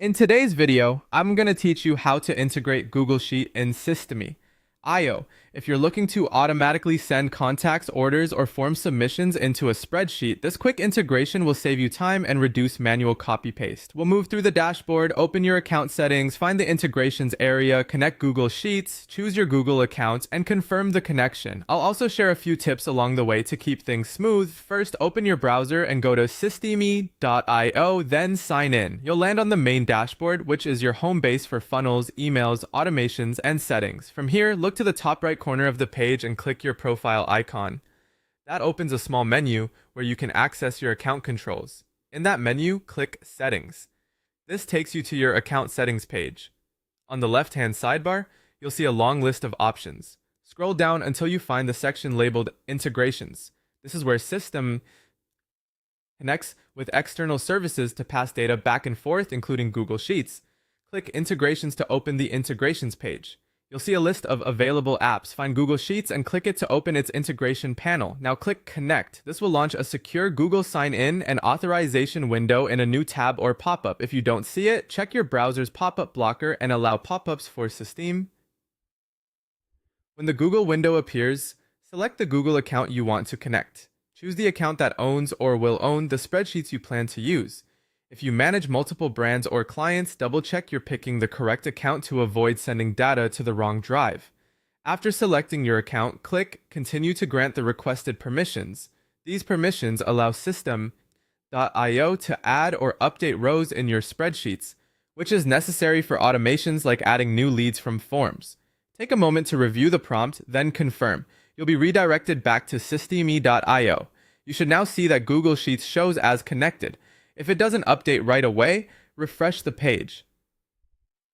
In today's video, I'm going to teach you how to integrate Google Sheet in Systeme. IO, if you're looking to automatically send contacts, orders, or form submissions into a spreadsheet, this quick integration will save you time and reduce manual copy-paste. We'll move through the dashboard, open your account settings, find the integrations area, connect Google Sheets, choose your Google account, and confirm the connection. I'll also share a few tips along the way to keep things smooth. First, open your browser and go to systeme.io, then sign in. You'll land on the main dashboard, which is your home base for funnels, emails, automations, and settings. From here, look to the top right corner of the page and click your profile icon. That opens a small menu where you can access your account controls. In that menu, click Settings. This takes you to your account settings page. On the left-hand sidebar, you'll see a long list of options. Scroll down until you find the section labeled Integrations. This is where Systeme connects with external services to pass data back and forth, including Google Sheets. Click Integrations to open the Integrations page. You'll see a list of available apps. Find Google Sheets and click it to open its integration panel. Now click Connect. This will launch a secure Google sign-in and authorization window in a new tab or pop-up. If you don't see it, check your browser's pop-up blocker and allow pop-ups for Systeme. When the Google window appears, select the Google account you want to connect. Choose the account that owns or will own the spreadsheets you plan to use. If you manage multiple brands or clients, double-check you're picking the correct account to avoid sending data to the wrong drive. After selecting your account, click Continue to grant the requested permissions. These permissions allow Systeme.io to add or update rows in your spreadsheets, which is necessary for automations like adding new leads from forms. Take a moment to review the prompt, then confirm. You'll be redirected back to Systeme.io. You should now see that Google Sheets shows as connected. If it doesn't update right away, refresh the page.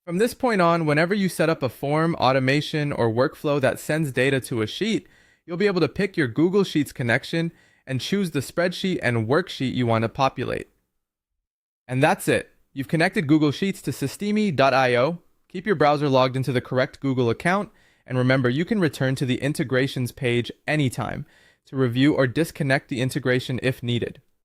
From this point on, whenever you set up a form, automation, or workflow that sends data to a sheet, you'll be able to pick your Google Sheets connection and choose the spreadsheet and worksheet you want to populate. And that's it. You've connected Google Sheets to Systeme.io. Keep your browser logged into the correct Google account, and remember, you can return to the integrations page anytime to review or disconnect the integration if needed.